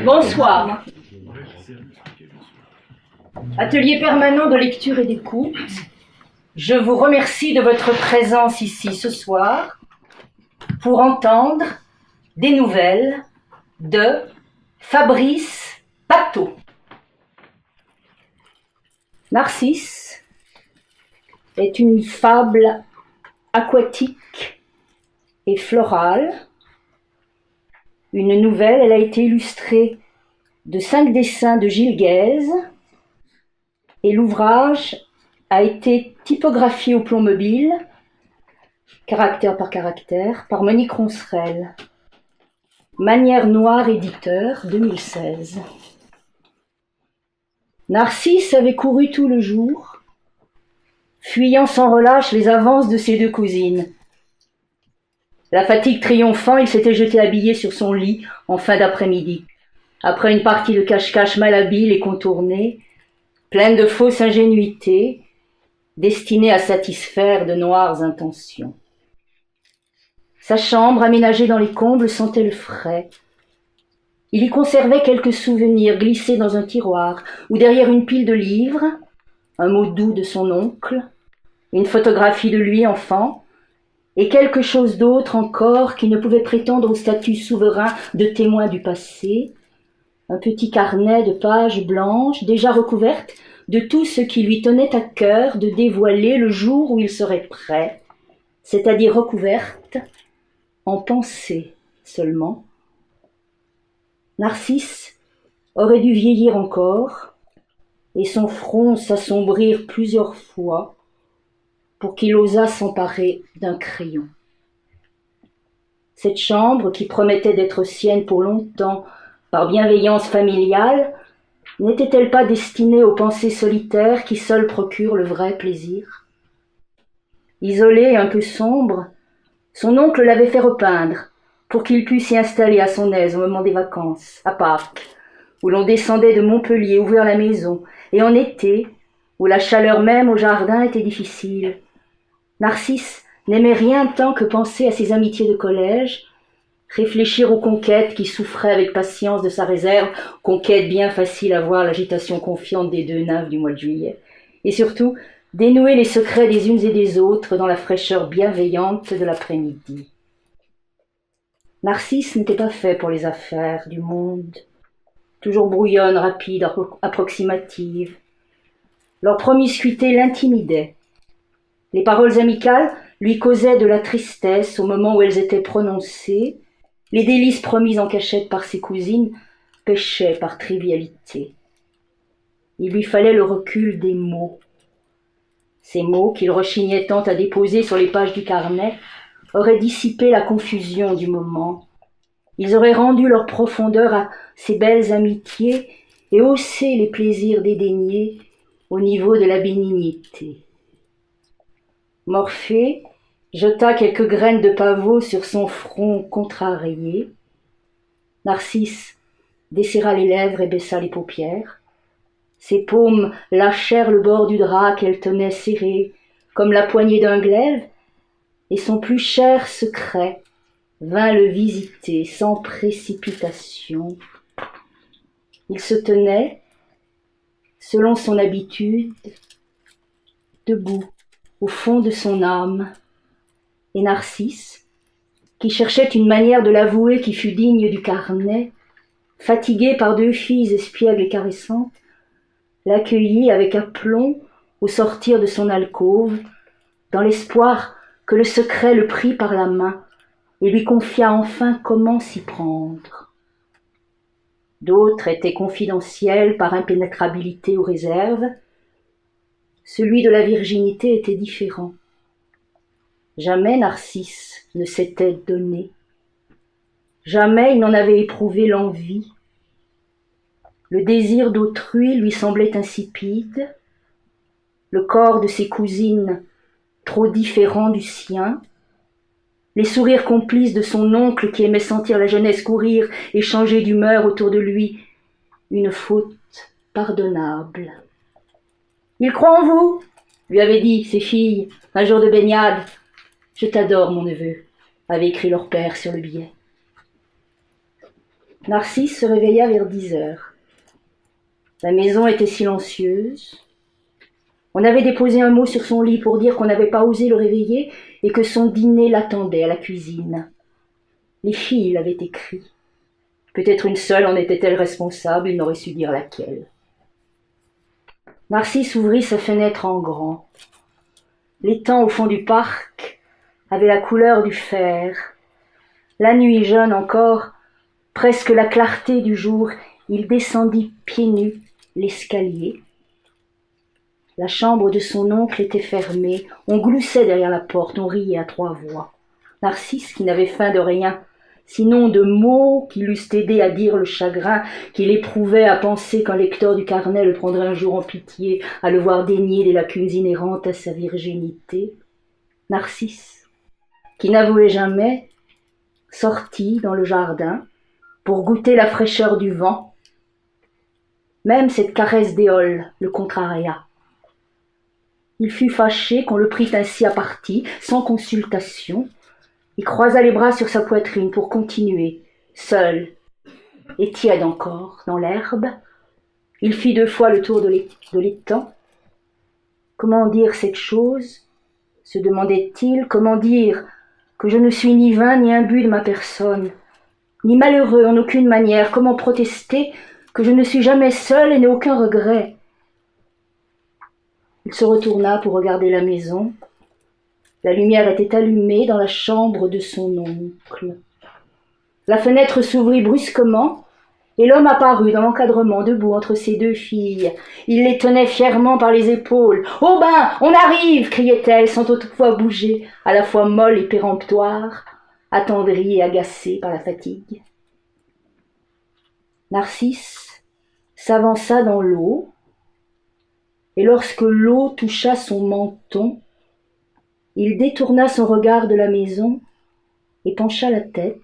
Bonsoir. Atelier permanent de lecture et d'écoute. Je vous remercie de votre présence ici ce soir pour entendre des nouvelles de Fabrice Pateau. Narcisse est une fable aquatique et florale. Une nouvelle, elle a été illustrée de 5 dessins de Gilles Guèze et l'ouvrage a été typographié au plomb mobile, caractère par caractère, par Monique Roncerel. Manière Noire éditeur, 2016. Narcisse avait couru tout le jour, fuyant sans relâche les avances de ses 2 cousines. La fatigue triomphant, il s'était jeté habillé sur son lit en fin d'après-midi, après une partie de cache-cache malhabile et contournée, pleine de fausses ingénuités, destinée à satisfaire de noires intentions. Sa chambre, aménagée dans les combles, sentait le frais. Il y conservait quelques souvenirs glissés dans un tiroir ou derrière une pile de livres, un mot doux de son oncle, une photographie de lui enfant, et quelque chose d'autre encore qui ne pouvait prétendre au statut souverain de témoin du passé, un petit carnet de pages blanches déjà recouvertes de tout ce qui lui tenait à cœur de dévoiler le jour où il serait prêt, c'est-à-dire recouverte en pensée seulement. Narcisse aurait dû vieillir encore et son front s'assombrir plusieurs fois pour qu'il osât s'emparer d'un crayon. Cette chambre, qui promettait d'être sienne pour longtemps par bienveillance familiale, n'était-elle pas destinée aux pensées solitaires qui seules procurent le vrai plaisir? Isolé et un peu sombre, son oncle l'avait fait repeindre pour qu'il pût s'y installer à son aise au moment des vacances, à Pâques, où l'on descendait de Montpellier ouvrir la maison, et en été, où la chaleur même au jardin était difficile. Narcisse n'aimait rien tant que penser à ses amitiés de collège, réfléchir aux conquêtes qui souffraient avec patience de sa réserve, conquêtes bien faciles à voir l'agitation confiante des 2 nymphes du mois de juillet, et surtout dénouer les secrets des unes et des autres dans la fraîcheur bienveillante de l'après-midi. Narcisse n'était pas fait pour les affaires du monde, toujours brouillonne, rapide, approximative. Leur promiscuité l'intimidait. Les paroles amicales lui causaient de la tristesse au moment où elles étaient prononcées. Les délices promises en cachette par ses cousines péchaient par trivialité. Il lui fallait le recul des mots. Ces mots qu'il rechignait tant à déposer sur les pages du carnet auraient dissipé la confusion du moment. Ils auraient rendu leur profondeur à ces belles amitiés et haussé les plaisirs dédaignés au niveau de la bénignité. Morphée jeta quelques graines de pavot sur son front contrarié. Narcisse desserra les lèvres et baissa les paupières. Ses paumes lâchèrent le bord du drap qu'elle tenait serré comme la poignée d'un glaive, et son plus cher secret vint le visiter sans précipitation. Il se tenait, selon son habitude, debout au fond de son âme, et Narcisse, qui cherchait une manière de l'avouer qui fût digne du carnet, fatigué par 2 filles espiègles et caressantes, l'accueillit avec aplomb au sortir de son alcôve, dans l'espoir que le secret le prît par la main et lui confia enfin comment s'y prendre. D'autres étaient confidentiels par impénétrabilité ou réserve. Celui de la virginité était différent. Jamais Narcisse ne s'était donné. Jamais il n'en avait éprouvé l'envie. Le désir d'autrui lui semblait insipide, le corps de ses cousines trop différent du sien, les sourires complices de son oncle qui aimait sentir la jeunesse courir et changer d'humeur autour de lui, une faute pardonnable. « Il croit en vous !» lui avaient dit ses filles un jour de baignade. « Je t'adore, mon neveu !» avait écrit leur père sur le billet. Narcisse se réveilla vers 10 heures. La maison était silencieuse. On avait déposé un mot sur son lit pour dire qu'on n'avait pas osé le réveiller et que son dîner l'attendait à la cuisine. Les filles l'avaient écrit. Peut-être une seule en était-elle responsable, il n'aurait su dire laquelle. Narcisse ouvrit sa fenêtre en grand. L'étang au fond du parc avait la couleur du fer. La nuit jeune encore, presque la clarté du jour, il descendit pieds nus l'escalier. La chambre de son oncle était fermée. On gloussait derrière la porte, on riait à 3 voix. Narcisse, qui n'avait faim de rien, sinon de mots qui l'eussent aidé à dire le chagrin qu'il éprouvait à penser qu'un lecteur du carnet le prendrait un jour en pitié, à le voir dénier des lacunes inhérentes à sa virginité. Narcisse, qui n'avouait jamais, sortit dans le jardin pour goûter la fraîcheur du vent. Même cette caresse d'éole le contraria. Il fut fâché qu'on le prît ainsi à partie, sans consultation. Il croisa les bras sur sa poitrine pour continuer, seul et tiède encore, dans l'herbe. Il fit 2 fois le tour de l'étang. Comment dire cette chose, se demandait-il, comment dire que je ne suis ni vain ni imbu de ma personne, ni malheureux en aucune manière, comment protester que je ne suis jamais seul et n'ai aucun regret. Il se retourna pour regarder la maison. La lumière était allumée dans la chambre de son oncle. La fenêtre s'ouvrit brusquement et l'homme apparut dans l'encadrement, debout entre ses 2 filles. Il les tenait fièrement par les épaules. « Au bain, on arrive !» criait-elle, sans toutefois bouger, à la fois molle et péremptoire, attendrie et agacée par la fatigue. Narcisse s'avança dans l'eau, et lorsque l'eau toucha son menton, il détourna son regard de la maison et pencha la tête.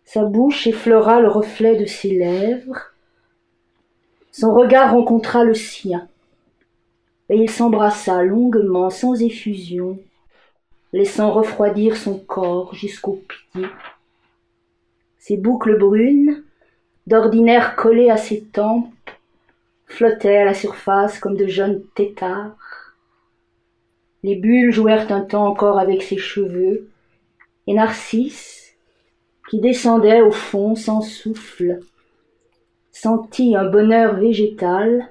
Sa bouche effleura le reflet de ses lèvres. Son regard rencontra le sien, et il s'embrassa longuement, sans effusion, laissant refroidir son corps jusqu'aux pieds. Ses boucles brunes, d'ordinaire collées à ses tempes, flottaient à la surface comme de jeunes têtards. Les bulles jouèrent un temps encore avec ses cheveux, et Narcisse, qui descendait au fond sans souffle, sentit un bonheur végétal,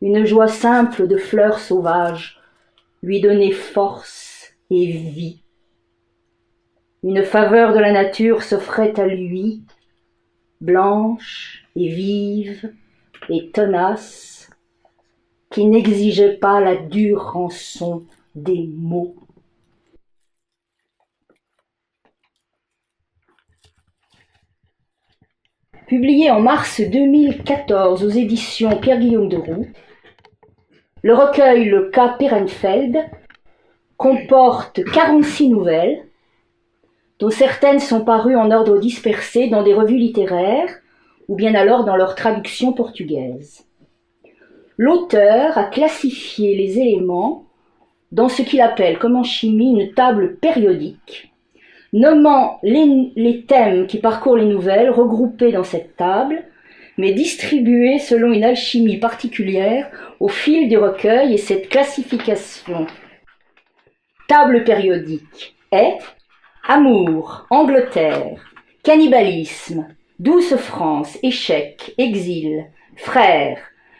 une joie simple de fleurs sauvages, lui donner force et vie. Une faveur de la nature s'offrait à lui, blanche et vive et tenace, qui n'exigeait pas la dure rançon des mots. Publié en mars 2014 aux éditions Pierre-Guillaume Deroux, le recueil Le cas Perenfeld comporte 46 nouvelles, dont certaines sont parues en ordre dispersé dans des revues littéraires ou bien alors dans leur traduction portugaise. L'auteur a classifié les éléments dans ce qu'il appelle, comme en chimie, une table périodique, nommant les thèmes qui parcourent les nouvelles regroupés dans cette table, mais distribués selon une alchimie particulière au fil du recueil, et cette classification table périodique est amour, Angleterre, cannibalisme, douce France, échec, exil, frères,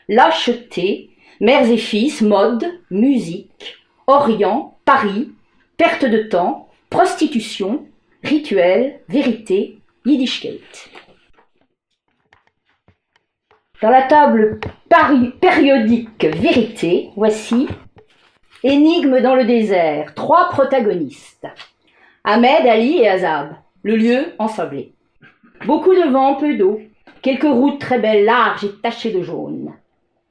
lâcheté, mères et fils, mode, musique, Orient, Paris, perte de temps, prostitution, rituel, vérité, Yiddishkeit. Dans la table périodique vérité, voici énigme dans le désert, 3 protagonistes. Ahmed, Ali et Azab, le lieu ensablé. Beaucoup de vent, peu d'eau, quelques routes très belles, larges et tachées de jaune.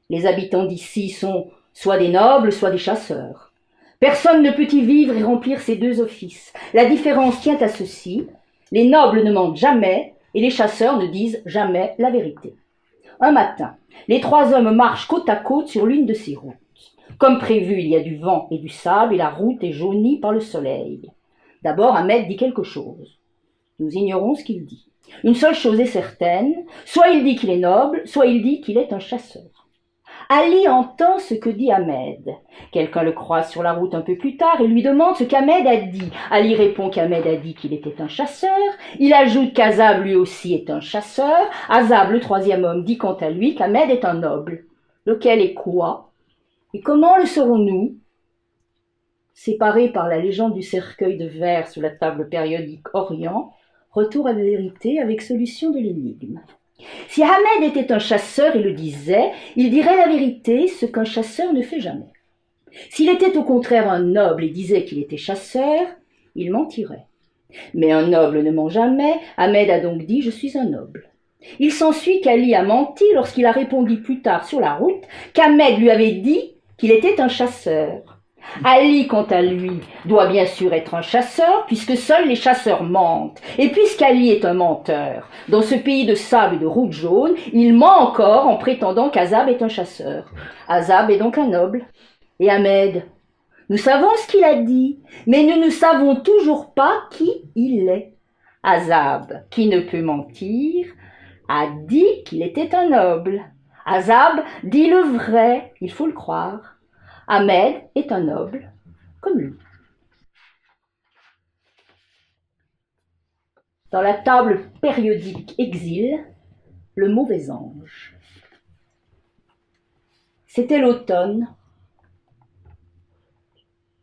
Les habitants d'ici sont soit des nobles, soit des chasseurs. Personne ne peut y vivre et remplir ces 2 offices. La différence tient à ceci, les nobles ne mentent jamais et les chasseurs ne disent jamais la vérité. Un matin, les 3 hommes marchent côte à côte sur l'une de ces routes. Comme prévu, il y a du vent et du sable et la route est jaunie par le soleil. D'abord, Ahmed dit quelque chose. Nous ignorons ce qu'il dit. Une seule chose est certaine, soit il dit qu'il est noble, soit il dit qu'il est un chasseur. Ali entend ce que dit Ahmed. Quelqu'un le croise sur la route un peu plus tard et lui demande ce qu'Ahmed a dit. Ali répond qu'Ahmed a dit qu'il était un chasseur. Il ajoute qu'Azab lui aussi est un chasseur. Azab, le troisième homme, dit quant à lui qu'Ahmed est un noble. Lequel est quoi? Et comment le saurons-nous? Séparés par la légende du cercueil de verre sous la table périodique Orient, retour à la vérité avec solution de l'énigme. Si Ahmed était un chasseur et le disait, il dirait la vérité, ce qu'un chasseur ne fait jamais. S'il était au contraire un noble et disait qu'il était chasseur, il mentirait. Mais un noble ne ment jamais, Ahmed a donc dit « je suis un noble ». Il s'ensuit qu'Ali a menti lorsqu'il a répondu plus tard sur la route qu'Ahmed lui avait dit qu'il était un chasseur. Ali, quant à lui, doit bien sûr être un chasseur, puisque seuls les chasseurs mentent. Et puisqu'Ali est un menteur, dans ce pays de sable et de routes jaunes, il ment encore en prétendant qu'Azab est un chasseur. Azab est donc un noble. Et Ahmed, nous savons ce qu'il a dit, mais nous ne savons toujours pas qui il est. Azab, qui ne peut mentir, a dit qu'il était un noble. Azab dit le vrai, il faut le croire. Ahmed est un noble, comme lui. Dans la table périodique Exil, le mauvais ange. C'était l'automne,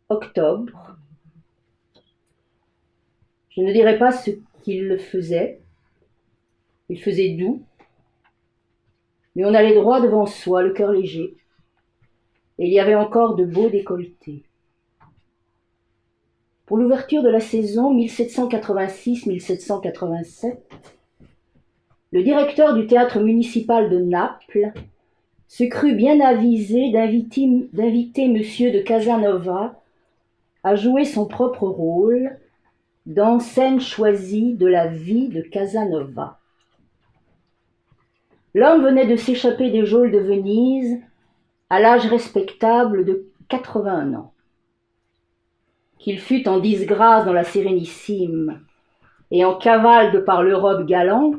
octobre. Je ne dirais pas ce qu'il faisait. Il faisait doux, mais on allait droit devant soi, le cœur léger. Et il y avait encore de beaux décolletés. Pour l'ouverture de la saison 1786-1787, le directeur du théâtre municipal de Naples se crut bien avisé d'inviter monsieur de Casanova à jouer son propre rôle dans scène choisie de la vie de Casanova. L'homme venait de s'échapper des geôles de Venise à l'âge respectable de 81 ans. Qu'il fût en disgrâce dans la Sérénissime et en cavale de par l'Europe galante,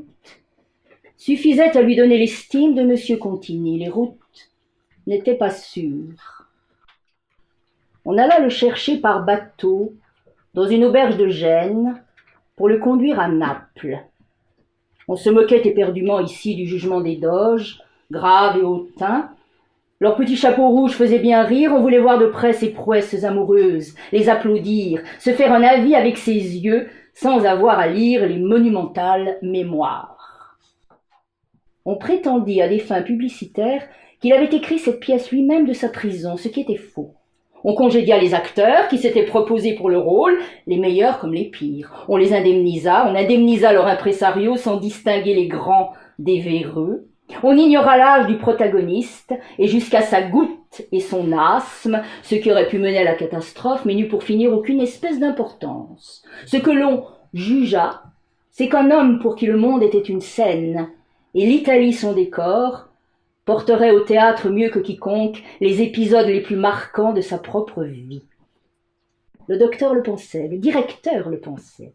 suffisait à lui donner l'estime de M. Contigny. Les routes n'étaient pas sûres. On alla le chercher par bateau dans une auberge de Gênes pour le conduire à Naples. On se moquait éperdument ici du jugement des doges, graves et hautains. Leurs petits chapeaux rouges faisaient bien rire, on voulait voir de près ces prouesses amoureuses, les applaudir, se faire un avis avec ses yeux, sans avoir à lire les monumentales mémoires. On prétendit à des fins publicitaires qu'il avait écrit cette pièce lui-même de sa prison, ce qui était faux. On congédia les acteurs qui s'étaient proposés pour le rôle, les meilleurs comme les pires. On les indemnisa, on indemnisa leur impresario sans distinguer les grands des véreux. On ignora l'âge du protagoniste, et jusqu'à sa goutte et son asthme, ce qui aurait pu mener à la catastrophe, mais n'eut pour finir aucune espèce d'importance. Ce que l'on jugea, c'est qu'un homme pour qui le monde était une scène, et l'Italie son décor, porterait au théâtre mieux que quiconque les épisodes les plus marquants de sa propre vie. Le docteur le pensait, le directeur le pensait,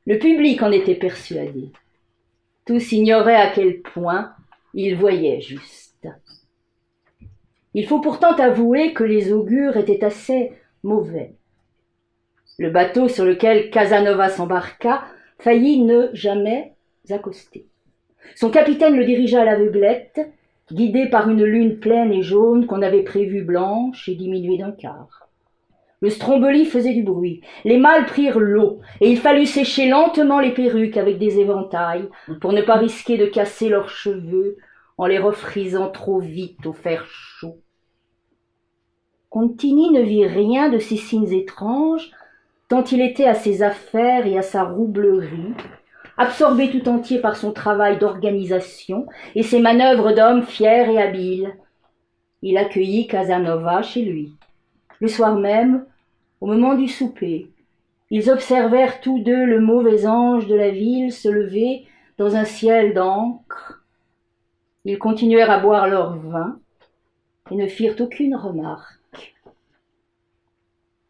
le public en était persuadé. Tous ignoraient à quel point il voyait juste. Il faut pourtant avouer que les augures étaient assez mauvais. Le bateau sur lequel Casanova s'embarqua faillit ne jamais accoster. Son capitaine le dirigea à l'aveuglette, guidé par une lune pleine et jaune qu'on avait prévue blanche et diminuée d'un quart. Le Stromboli faisait du bruit. Les mâles prirent l'eau, et il fallut sécher lentement les perruques avec des éventails pour ne pas risquer de casser leurs cheveux en les refrisant trop vite au fer chaud. Contigny ne vit rien de ces signes étranges, tant il était à ses affaires et à sa roublerie, absorbé tout entier par son travail d'organisation et ses manœuvres d'homme fier et habile. Il accueillit Casanova chez lui. Le soir même, au moment du souper, ils observèrent tous deux le mauvais ange de la ville se lever dans un ciel d'encre. Ils continuèrent à boire leur vin et ne firent aucune remarque.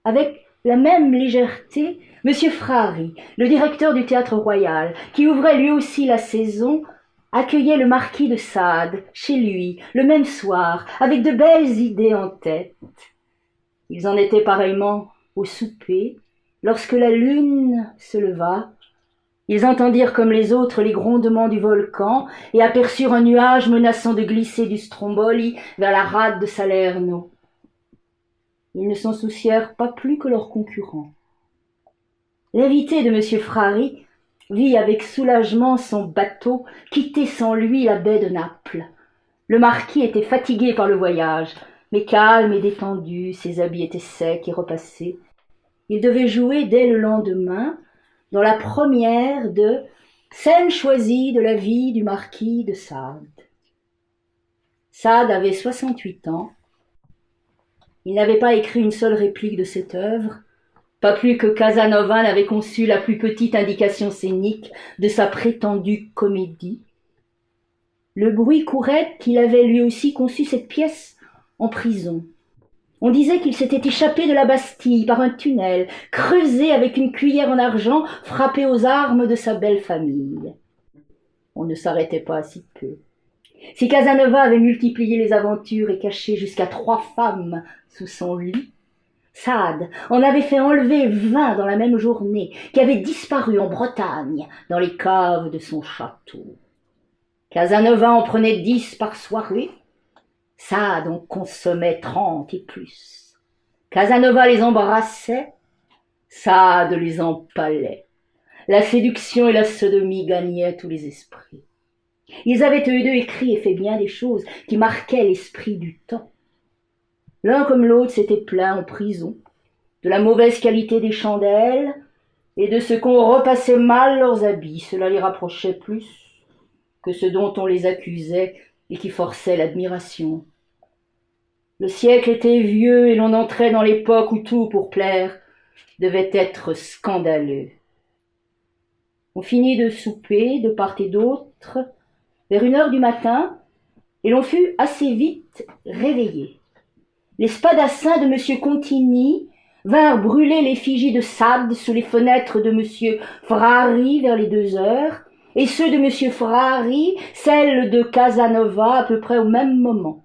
Avec la même légèreté, Monsieur Frary, le directeur du Théâtre Royal, qui ouvrait lui aussi la saison, accueillait le marquis de Sade chez lui le même soir, avec de belles idées en tête. Ils en étaient pareillement au souper, lorsque la lune se leva. Ils entendirent comme les autres les grondements du volcan et aperçurent un nuage menaçant de glisser du Stromboli vers la rade de Salerno. Ils ne s'en soucièrent pas plus que leurs concurrents. L'invité de M. Frary vit avec soulagement son bateau quitter sans lui la baie de Naples. Le marquis était fatigué par le voyage, mais calme et détendu, ses habits étaient secs et repassés. Il devait jouer dès le lendemain dans la première de Scène choisie de la vie du marquis de Sade. Sade avait 68 ans. Il n'avait pas écrit une seule réplique de cette œuvre, pas plus que Casanova n'avait conçu la plus petite indication scénique de sa prétendue comédie. Le bruit courait qu'il avait lui aussi conçu cette pièce en prison. On disait qu'il s'était échappé de la Bastille par un tunnel, creusé avec une cuillère en argent, frappé aux armes de sa belle famille. On ne s'arrêtait pas à si peu. Si Casanova avait multiplié les aventures et caché jusqu'à 3 femmes sous son lit, Sade en avait fait enlever 20 dans la même journée, qui avaient disparu en Bretagne, dans les caves de son château. Casanova en prenait 10 par soirée, Sade en consommait 30 et plus. Casanova les embrassait, Sade les empalait. La séduction et la sodomie gagnaient tous les esprits. Ils avaient eux deux écrit et fait bien des choses qui marquaient l'esprit du temps. L'un comme l'autre s'étaient plaints en prison de la mauvaise qualité des chandelles et de ce qu'on repassait mal leurs habits. Cela les rapprochait plus que ce dont on les accusait et qui forçait l'admiration. Le siècle était vieux et l'on entrait dans l'époque où tout, pour plaire, devait être scandaleux. On finit de souper de part et d'autre vers 1 heure du matin et l'on fut assez vite réveillé. Les spadassins de M. Contigny vinrent brûler l'effigie de Sade sous les fenêtres de M. Frary vers les 2 heures, et ceux de M. Frary, celles de Casanova à peu près au même moment.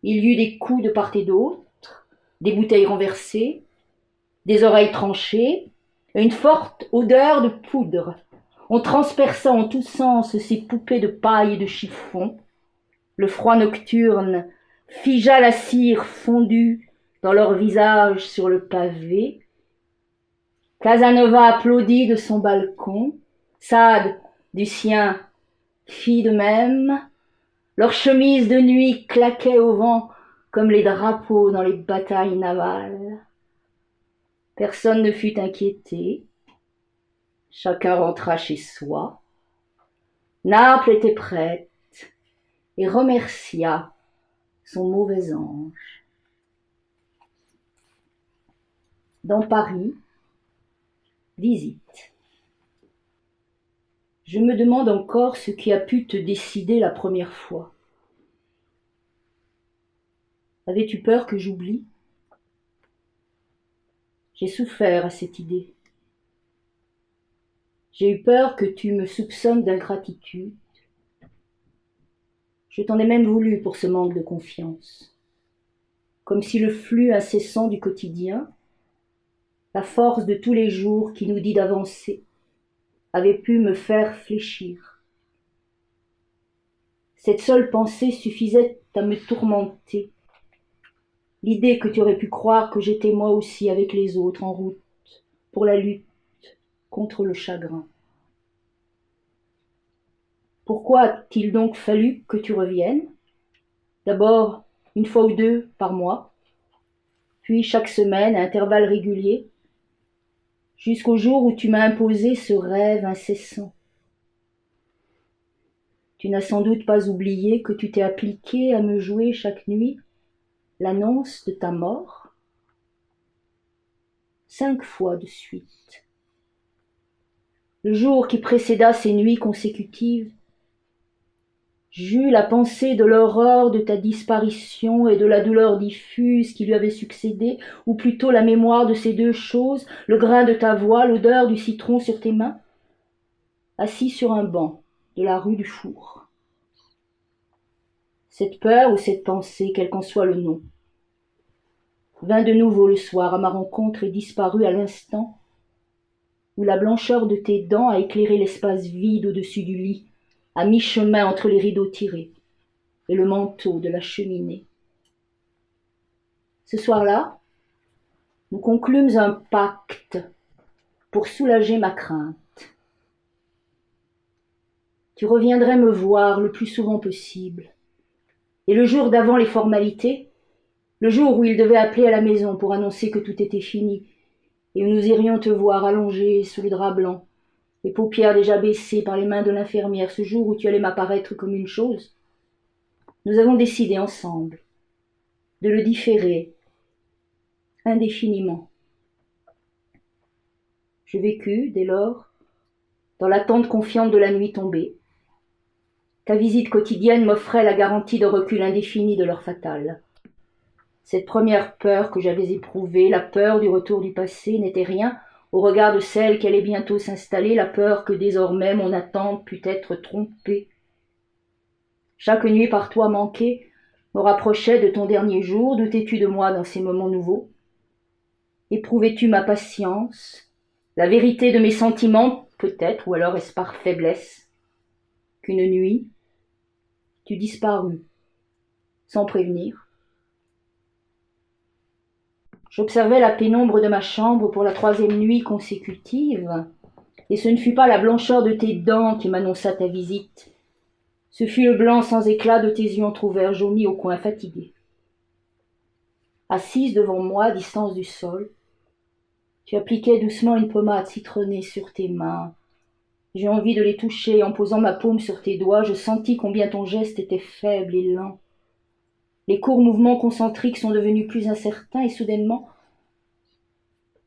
Il y eut des coups de part et d'autre, des bouteilles renversées, des oreilles tranchées, et une forte odeur de poudre. On transperça en tous sens ces poupées de paille et de chiffon. Le froid nocturne figea la cire fondue dans leur visage sur le pavé. Casanova applaudit de son balcon, Sade du sien fit de même. Leurs chemises de nuit claquaient au vent comme les drapeaux dans les batailles navales. Personne ne fut inquiété. Chacun rentra chez soi. Naples était prête et remercia son mauvais ange. Dans Paris, visite. Je me demande encore ce qui a pu te décider la première fois. Avais-tu peur que j'oublie ? J'ai souffert à cette idée. J'ai eu peur que tu me soupçonnes d'ingratitude. Je t'en ai même voulu pour ce manque de confiance. Comme si le flux incessant du quotidien, la force de tous les jours qui nous dit d'avancer, avait pu me faire fléchir. Cette seule pensée suffisait à me tourmenter. L'idée que tu aurais pu croire que j'étais moi aussi avec les autres en route pour la lutte contre le chagrin. Pourquoi a-t-il donc fallu que tu reviennes ? D'abord 1 fois ou 2 par mois, puis chaque semaine à intervalles réguliers, jusqu'au jour où tu m'as imposé ce rêve incessant. Tu n'as sans doute pas oublié que tu t'es appliqué à me jouer chaque nuit l'annonce de ta mort, 5 fois de suite. Le jour qui précéda ces nuits consécutives, J'eus la pensée de l'horreur de ta disparition et de la douleur diffuse qui lui avait succédé, ou plutôt la mémoire de ces deux choses, le grain de ta voix, l'odeur du citron sur tes mains, assis sur un banc de la rue du Four. Cette peur ou cette pensée, quel qu'en soit le nom, vint de nouveau le soir à ma rencontre et disparut à l'instant où la blancheur de tes dents a éclairé l'espace vide au-dessus du lit, à mi-chemin entre les rideaux tirés et le manteau de la cheminée. Ce soir-là, nous conclûmes un pacte pour soulager ma crainte. Tu reviendrais me voir le plus souvent possible. Et le jour d'avant les formalités, le jour où il devait appeler à la maison pour annoncer que tout était fini, et où nous irions te voir allongé sous le drap blanc, les paupières déjà baissées par les mains de l'infirmière, ce jour où tu allais m'apparaître comme une chose, nous avons décidé ensemble de le différer indéfiniment. Je vécus, dès lors, dans l'attente confiante de la nuit tombée. Ta visite quotidienne m'offrait la garantie de recul indéfini de l'heure fatale. Cette première peur que j'avais éprouvée, la peur du retour du passé, n'était rien au regard de celle qui allait bientôt s'installer, la peur que désormais mon attente pût être trompée. Chaque nuit par toi manquée me rapprochait de ton dernier jour. Doutais-tu de moi dans ces moments nouveaux? Éprouvais-tu ma patience, la vérité de mes sentiments, peut-être, ou alors est-ce par faiblesse qu'une nuit, tu disparus, sans prévenir? J'observais la pénombre de ma chambre pour la 3e nuit consécutive, et ce ne fut pas la blancheur de tes dents qui m'annonça ta visite. Ce fut le blanc sans éclat de tes yeux entr'ouverts jaunis au coin fatigué. Assise devant moi, à distance du sol, tu appliquais doucement une pommade citronnée sur tes mains. J'ai envie de les toucher. En posant ma paume sur tes doigts, je sentis combien ton geste était faible et lent. Les courts mouvements concentriques sont devenus plus incertains et soudainement,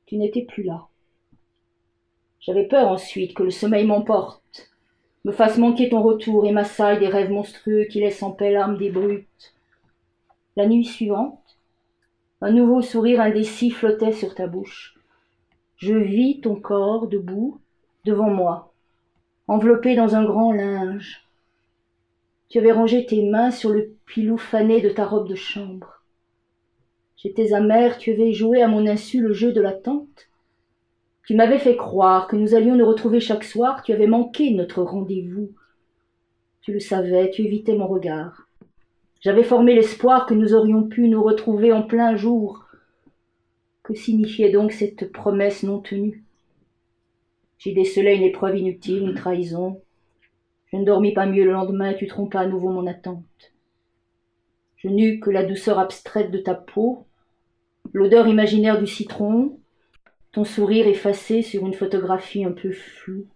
tu n'étais plus là. J'avais peur ensuite que le sommeil m'emporte, me fasse manquer ton retour et m'assaille des rêves monstrueux qui laissent en paix l'âme des brutes. La nuit suivante, un nouveau sourire indécis flottait sur ta bouche. Je vis ton corps debout devant moi, enveloppé dans un grand linge. Tu avais rangé tes mains sur le pilou fané de ta robe de chambre. J'étais amère, tu avais joué à mon insu le jeu de l'attente. Tu m'avais fait croire que nous allions nous retrouver chaque soir, tu avais manqué notre rendez-vous. Tu le savais, tu évitais mon regard. J'avais formé l'espoir que nous aurions pu nous retrouver en plein jour. Que signifiait donc cette promesse non tenue? J'y décelais une épreuve inutile, une trahison. Je ne dormis pas mieux le lendemain, tu trompas à nouveau mon attente. Je n'eus que la douceur abstraite de ta peau, l'odeur imaginaire du citron, ton sourire effacé sur une photographie un peu floue.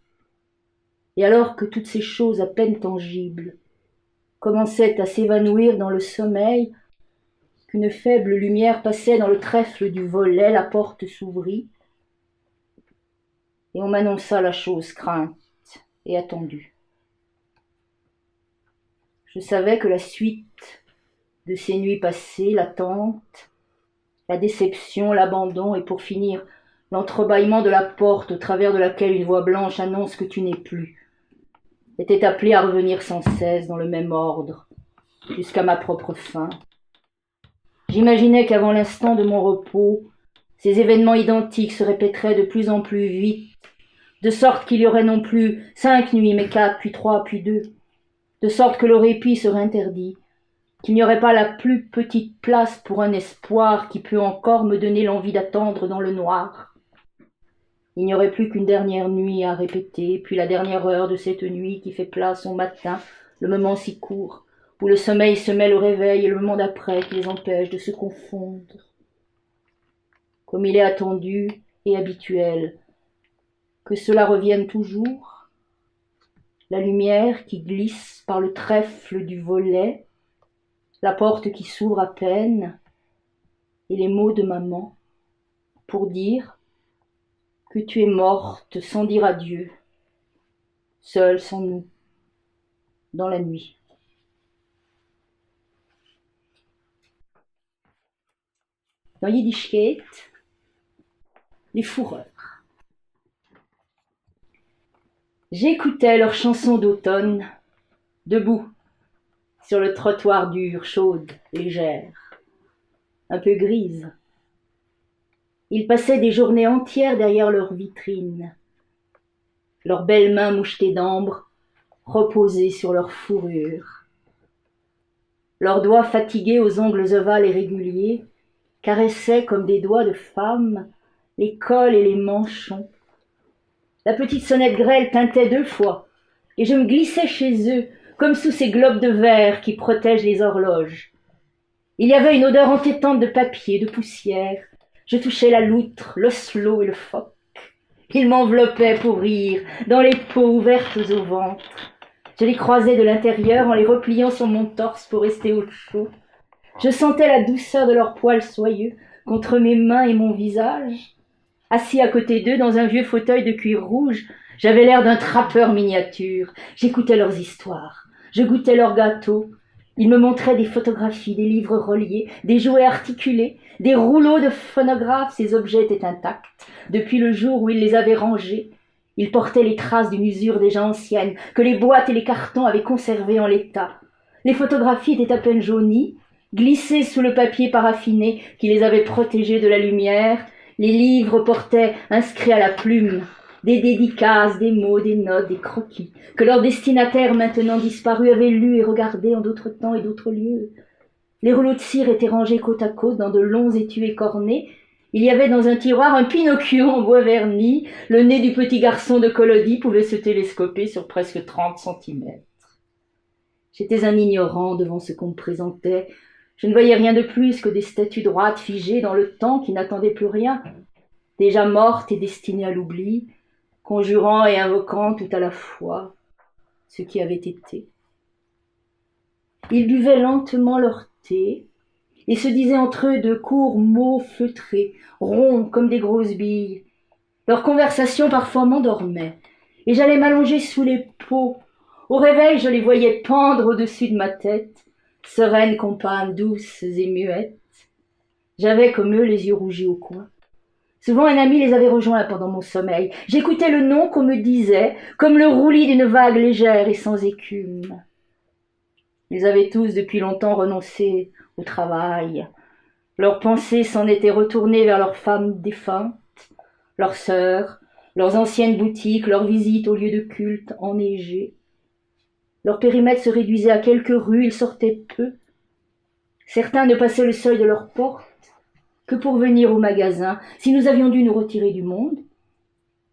Et alors que toutes ces choses à peine tangibles commençaient à s'évanouir dans le sommeil, qu'une faible lumière passait dans le trèfle du volet, la porte s'ouvrit, et on m'annonça la chose crainte et attendue. Je savais que la suite de ces nuits passées, l'attente, la déception, l'abandon, et pour finir, l'entrebâillement de la porte au travers de laquelle une voix blanche annonce que tu n'es plus, était appelée à revenir sans cesse dans le même ordre, jusqu'à ma propre fin. J'imaginais qu'avant l'instant de mon repos, ces événements identiques se répéteraient de plus en plus vite, de sorte qu'il y aurait non plus 5 nuits, mais 4, puis 3, puis 2, de sorte que le répit serait interdit, qu'il n'y aurait pas la plus petite place pour un espoir qui peut encore me donner l'envie d'attendre dans le noir. Il n'y aurait plus qu'une dernière nuit à répéter, puis la dernière heure de cette nuit qui fait place au matin, le moment si court, où le sommeil se mêle au réveil et le moment d'après qui les empêche de se confondre. Comme il est attendu et habituel que cela revienne toujours, la lumière qui glisse par le trèfle du volet, la porte qui s'ouvre à peine, et les mots de maman pour dire que tu es morte sans dire adieu, seule sans nous, dans la nuit. dans Yiddishkeit, les fourreurs. J'écoutais leurs chansons d'automne, debout, sur le trottoir dur, chaude, légère, un peu grise. Ils passaient des journées entières derrière leurs vitrines, leurs belles mains mouchetées d'ambre reposées sur leurs fourrures. Leurs doigts fatigués aux ongles ovales et réguliers caressaient comme des doigts de femme les cols et les manchons. La petite sonnette grêle tintait 2 fois, et je me glissais chez eux comme sous ces globes de verre qui protègent les horloges. Il y avait une odeur entêtante de papier, de poussière. Je touchais la loutre, l'oslo et le phoque. Ils m'enveloppaient pour rire, dans les peaux ouvertes au ventre. Je les croisais de l'intérieur en les repliant sur mon torse pour rester au chaud. Je sentais la douceur de leurs poils soyeux contre mes mains et mon visage. Assis à côté d'eux dans un vieux fauteuil de cuir rouge, j'avais l'air d'un trappeur miniature. J'écoutais leurs histoires, je goûtais leurs gâteaux. Ils me montraient des photographies, des livres reliés, des jouets articulés, des rouleaux de phonographes. Ces objets étaient intacts depuis le jour où ils les avaient rangés. Ils portaient les traces d'une usure déjà ancienne, que les boîtes et les cartons avaient conservées en l'état. Les photographies étaient à peine jaunies, glissées sous le papier paraffiné qui les avait protégées de la lumière. Les livres portaient, inscrits à la plume, des dédicaces, des mots, des notes, des croquis, que leurs destinataires maintenant disparus avaient lus et regardés en d'autres temps et d'autres lieux. Les rouleaux de cire étaient rangés côte à côte dans de longs étuis écornés. Il y avait dans un tiroir un Pinocchio en bois verni. Le nez du petit garçon de Collodi pouvait se télescoper sur presque 30 centimètres. J'étais un ignorant devant ce qu'on me présentait. Je ne voyais rien de plus que des statues droites figées dans le temps qui n'attendaient plus rien, déjà mortes et destinées à l'oubli, conjurant et invoquant tout à la fois ce qui avait été. Ils buvaient lentement leur thé et se disaient entre eux de courts mots feutrés, ronds comme des grosses billes. Leur conversation parfois m'endormait, et j'allais m'allonger sous les pots. Au réveil, je les voyais pendre au-dessus de ma tête, sereines compagnes douces et muettes. J'avais comme eux les yeux rougis au coin. Souvent un ami les avait rejoints pendant mon sommeil. J'écoutais le nom qu'on me disait, comme le roulis d'une vague légère et sans écume. Ils avaient tous depuis longtemps renoncé au travail. Leurs pensées s'en étaient retournées vers leurs femmes défuntes, leurs sœurs, leurs anciennes boutiques, leurs visites aux lieux de culte enneigés. Leur périmètre se réduisait à quelques rues, ils sortaient peu. Certains ne passaient le seuil de leur porte que pour venir au magasin. Si nous avions dû nous retirer du monde,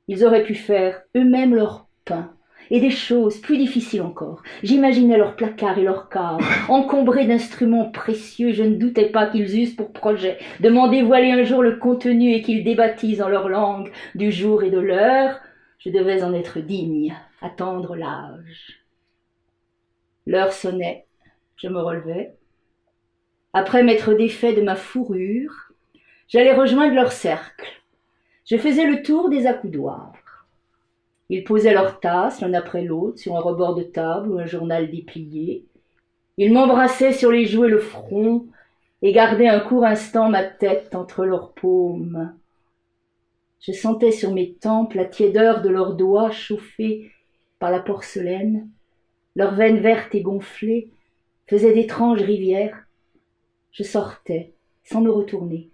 ils auraient pu faire eux-mêmes leur pain. Et des choses plus difficiles encore. J'imaginais leurs placards et leurs caves, encombrés d'instruments précieux. Je ne doutais pas qu'ils eussent pour projet de m'en dévoiler un jour le contenu et qu'ils débattissent en leur langue du jour et de l'heure. Je devais en être digne, attendre l'âge. L'heure sonnait, je me relevais. Après m'être défait de ma fourrure, j'allais rejoindre leur cercle. Je faisais le tour des accoudoirs. Ils posaient leurs tasses l'un après l'autre sur un rebord de table ou un journal déplié. Ils m'embrassaient sur les joues et le front et gardaient un court instant ma tête entre leurs paumes. Je sentais sur mes tempes la tiédeur de leurs doigts chauffés par la porcelaine. Leurs veines vertes et gonflées faisaient d'étranges rivières. Je sortais, sans me retourner.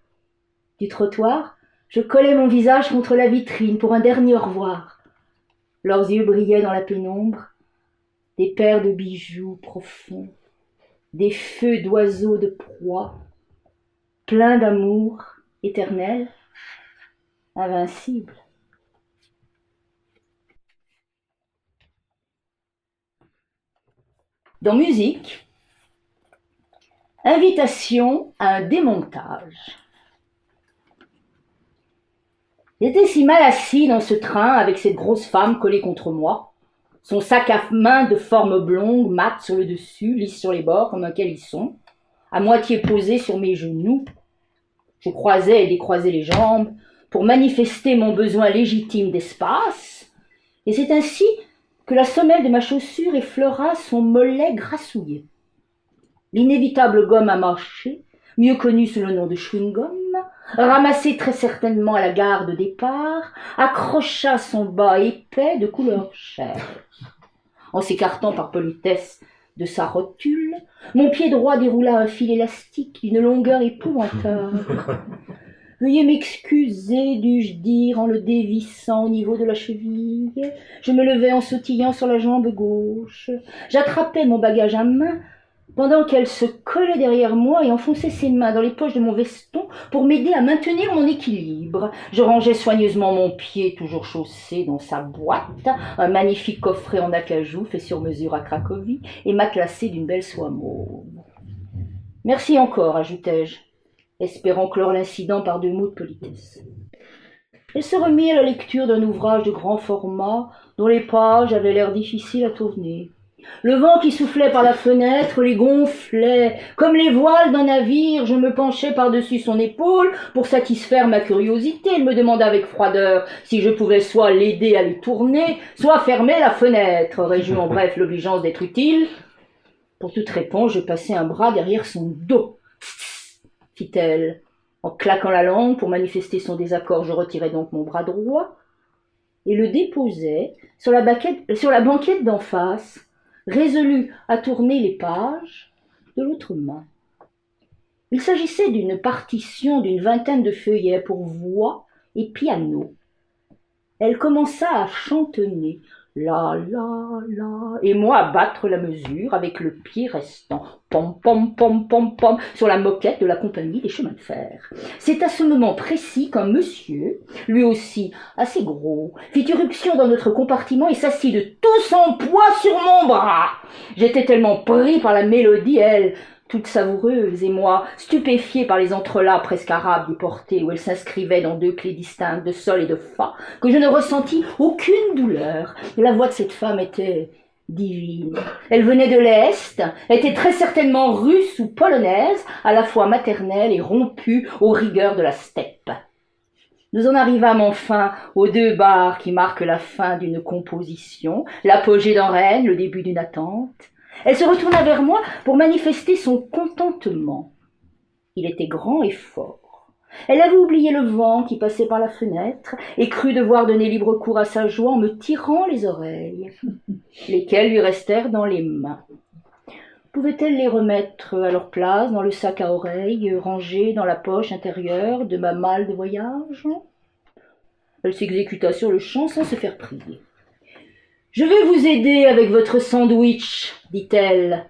Du trottoir, je collais mon visage contre la vitrine pour un dernier au revoir. Leurs yeux brillaient dans la pénombre, des paires de bijoux profonds, des feux d'oiseaux de proie, pleins d'amour éternel, invincible. Dans musique, invitation à un démontage. J'étais si mal assis dans ce train avec cette grosse femme collée contre moi, son sac à main de forme oblongue, mat sur le dessus, lisse sur les bords comme un calisson, à moitié posé sur mes genoux. Je croisais et décroisais les jambes pour manifester mon besoin légitime d'espace, et c'est ainsi que la semelle de ma chaussure effleura son mollet grassouillet. L'inévitable gomme à mâcher, mieux connue sous le nom de chewing-gum, ramassé très certainement à la gare de départ, accrocha son bas épais de couleur chair. En s'écartant par politesse de sa rotule, mon pied droit déroula un fil élastique d'une longueur épouvantable. « Veuillez m'excuser, dus-je dire en le dévissant au niveau de la cheville. Je me levai en sautillant sur la jambe gauche. J'attrapais mon bagage à main, pendant qu'elle se collait derrière moi et enfonçait ses mains dans les poches de mon veston pour m'aider à maintenir mon équilibre. Je rangeais soigneusement mon pied, toujours chaussé, dans sa boîte, un magnifique coffret en acajou fait sur mesure à Cracovie et matelassé d'une belle soie mauve. « Merci encore, ajoutai-je, espérant clore l'incident par 2 mots de politesse. Elle se remit à la lecture d'un ouvrage de grand format dont les pages avaient l'air difficiles à tourner. Le vent qui soufflait par la fenêtre les gonflait. Comme les voiles d'un navire, je me penchai par-dessus son épaule pour satisfaire ma curiosité. Elle me demanda avec froideur si je pouvais soit l'aider à les tourner, soit fermer la fenêtre. Aurais-je eu en bref l'obligeance d'être utile? Pour toute réponse, je passai un bras derrière son dos. « fit-elle. En claquant la langue pour manifester son désaccord, je retirai donc mon bras droit et le déposai sur la banquette d'en face, résolu à tourner les pages de l'autre main. Il s'agissait d'une partition d'une 20aine de feuillets pour voix et piano. Elle commença à chantonner « la la la » et moi à battre la mesure avec le pied restant « pom pom pom pom pom » sur la moquette de la compagnie des chemins de fer. C'est à ce moment précis qu'un monsieur, lui aussi assez gros, fit irruption dans notre compartiment et s'assit de tout son poids sur mon bras. J'étais tellement pris par la mélodie, elle, toute savoureuse, et moi, stupéfié par les entrelacs presque arabes du porté où elle s'inscrivait dans 2 clés distinctes de sol et de fa, que je ne ressentis aucune douleur. La voix de cette femme était divine. Elle venait de l'Est, était très certainement russe ou polonaise, à la fois maternelle et rompue aux rigueurs de la steppe. Nous en arrivâmes enfin aux 2 bars qui marquent la fin d'une composition, l'apogée d'un règne, le début d'une attente. Elle se retourna vers moi pour manifester son contentement. Il était grand et fort. Elle avait oublié le vent qui passait par la fenêtre et crut devoir donner libre cours à sa joie en me tirant les oreilles, lesquelles lui restèrent dans les mains. Pouvait-elle les remettre à leur place dans le sac à oreilles rangé dans la poche intérieure de ma malle de voyage? Elle s'exécuta sur le champ sans se faire prier. « Je vais vous aider avec votre sandwich, dit-elle.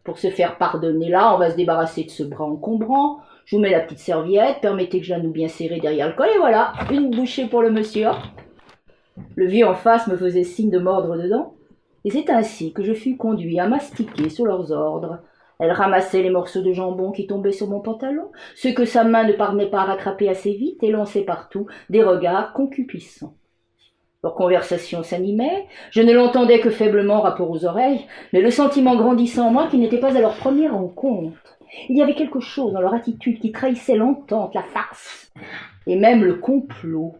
Pour se faire pardonner là, on va se débarrasser de ce bras encombrant. Je vous mets la petite serviette, permettez que je la noue bien serrée derrière le col, et voilà, une bouchée pour le monsieur. » Le vieux en face me faisait signe de mordre dedans, et c'est ainsi que je fus conduit à mastiquer sous leurs ordres. Elle ramassait les morceaux de jambon qui tombaient sur mon pantalon, ceux que sa main ne parvenait pas à rattraper assez vite, et lançait partout des regards concupiscents. Leur conversation s'animait, je ne l'entendais que faiblement rapport aux oreilles, mais le sentiment grandissait en moi qu'ils n'étaient pas à leur première rencontre. Il y avait quelque chose dans leur attitude qui trahissait l'entente, la farce, et même le complot.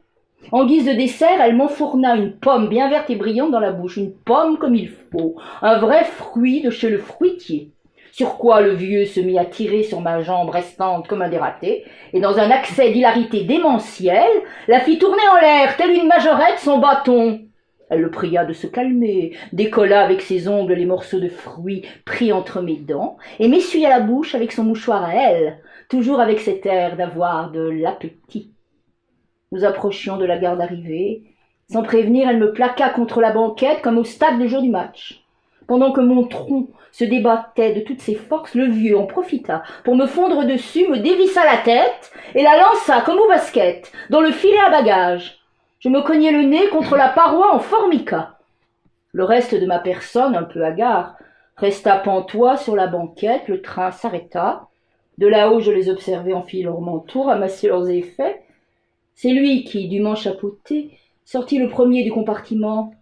En guise de dessert, elle m'enfourna une pomme bien verte et brillante dans la bouche, une pomme comme il faut, un vrai fruit de chez le fruitier. Sur quoi le vieux se mit à tirer sur ma jambe restante comme un dératé, et dans un accès d'hilarité démentielle, la fit tourner en l'air, telle une majorette son bâton. Elle le pria de se calmer, décolla avec ses ongles les morceaux de fruits pris entre mes dents, et m'essuya la bouche avec son mouchoir à elle, toujours avec cet air d'avoir de l'appétit. Nous approchions de la gare d'arrivée. Sans prévenir, elle me plaqua contre la banquette comme au stade le jour du match. Pendant que mon tronc se débattait de toutes ses forces, le vieux en profita pour me fondre dessus, me dévissa la tête et la lança comme au basket, dans le filet à bagages. Je me cognai le nez contre la paroi en formica. Le reste de ma personne, un peu hagard, resta pantois sur la banquette, le train s'arrêta. De là-haut, je les observais enfiler leurs manteaux, ramasser leurs effets. C'est lui qui, dûment chapeauté, sortit le premier du compartiment.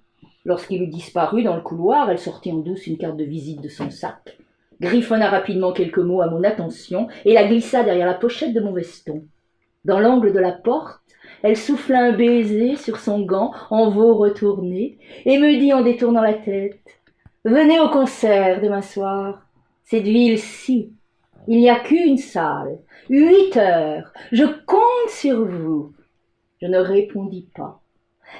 Lorsqu'il eut disparu dans le couloir, elle sortit en douce une carte de visite de son sac, griffonna rapidement quelques mots à mon attention et la glissa derrière la pochette de mon veston. Dans l'angle de la porte, elle souffla un baiser sur son gant en veau retourné et me dit en détournant la tête « Venez au concert demain soir, cette ville-ci Il n'y a qu'une salle, 8 heures, je compte sur vous. Je ne répondis pas.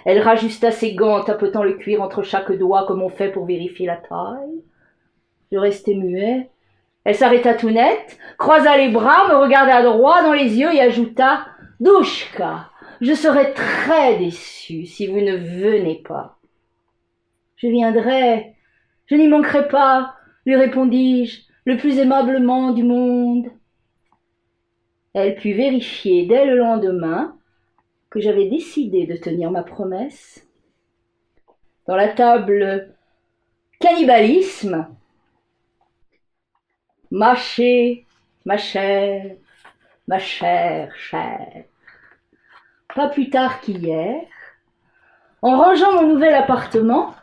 Elle rajusta ses gants en tapotant le cuir entre chaque doigt comme on fait pour vérifier la taille. Je restai muet. Elle s'arrêta tout net, croisa les bras, me regarda droit dans les yeux et ajouta « Douchka, je serai très déçue si vous ne venez pas. »« Je viendrai, je n'y manquerai pas, » lui répondis-je, le plus aimablement du monde. Elle put vérifier dès le lendemain que j'avais décidé de tenir ma promesse. Dans la table cannibalisme, mâcher, ma chère, chère. Pas plus tard qu'hier, en rangeant mon nouvel appartement,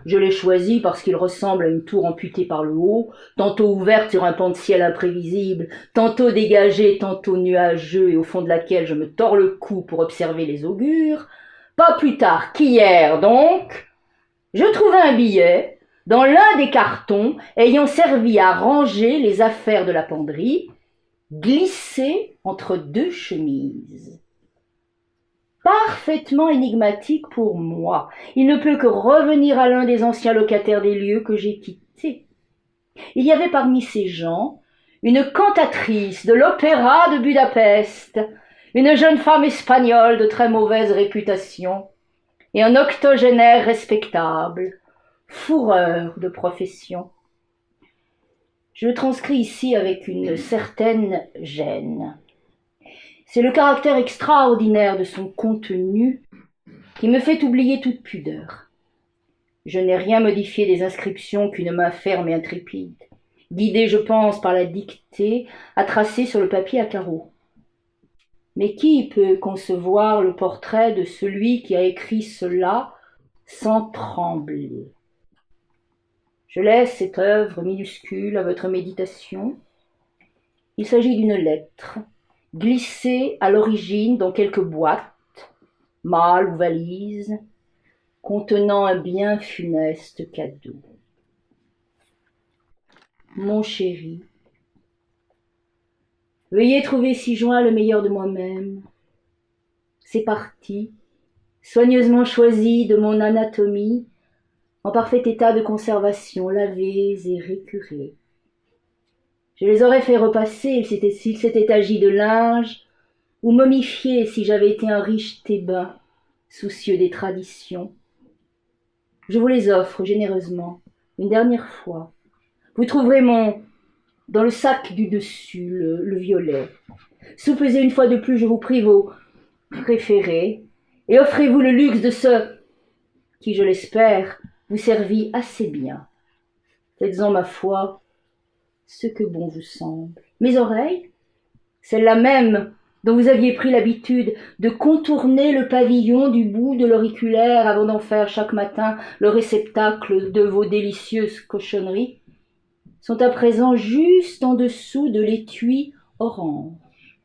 je l'ai choisi parce qu'il ressemble à une tour amputée par le haut, tantôt ouverte sur un pan de ciel imprévisible, tantôt dégagée, tantôt nuageux et au fond de laquelle je me tords le cou pour observer les augures. Pas plus tard qu'hier donc, je trouvai un billet dans l'un des cartons ayant servi à ranger les affaires de la penderie, glissé entre 2 chemises. Parfaitement énigmatique pour moi. Il ne peut que revenir à l'un des anciens locataires des lieux que j'ai quittés. Il y avait parmi ces gens une cantatrice de l'opéra de Budapest, une jeune femme espagnole de très mauvaise réputation, et un octogénaire respectable, fourreur de profession. Je le transcris ici avec une certaine gêne. C'est le caractère extraordinaire de son contenu qui me fait oublier toute pudeur. Je n'ai rien modifié des inscriptions qu'une main ferme et intrépide, guidée, je pense, par la dictée, a tracé sur le papier à carreaux. Mais qui peut concevoir le portrait de celui qui a écrit cela sans trembler? Je laisse cette œuvre minuscule à votre méditation. Il s'agit d'une lettre, glissée à l'origine dans quelque boîte, malle ou valise, contenant un bien funeste cadeau. Mon chéri, veuillez trouver ci-joint le meilleur de moi-même. Ces parties, soigneusement choisies de mon anatomie, en parfait état de conservation, lavées et récurées. Je les aurais fait repasser s'il s'était agi de linge, ou momifiés si j'avais été un riche Thébain, soucieux des traditions. Je vous les offre généreusement, une dernière fois. Vous trouverez dans le sac du dessus, le violet. Soupesez une fois de plus, je vous prie, vos préférés, et offrez-vous le luxe de ce qui, je l'espère, vous servit assez bien. Faites-en, ma foi, ce que bon vous semble. Mes oreilles, celles-là même dont vous aviez pris l'habitude de contourner le pavillon du bout de l'auriculaire avant d'en faire chaque matin le réceptacle de vos délicieuses cochonneries, sont à présent juste en dessous de l'étui orange.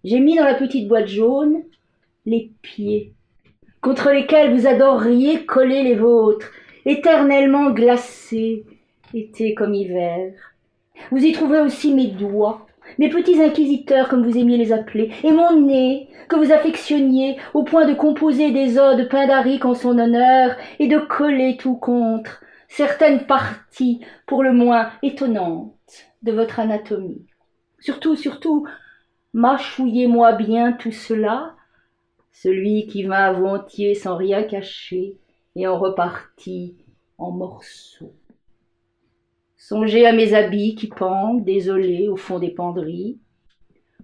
J'ai mis dans la petite boîte jaune les pieds, contre lesquels vous adoreriez coller les vôtres, éternellement glacés, été comme hiver. Vous y trouverez aussi mes doigts, mes petits inquisiteurs comme vous aimiez les appeler, et mon nez, que vous affectionniez au point de composer des odes pindariques en son honneur et de coller tout contre certaines parties pour le moins étonnantes de votre anatomie. Surtout, mâchouillez-moi bien tout cela, celui qui vint avant-hier sans rien cacher et en repartit en morceaux. Songez à mes habits qui pendent, désolés, au fond des penderies.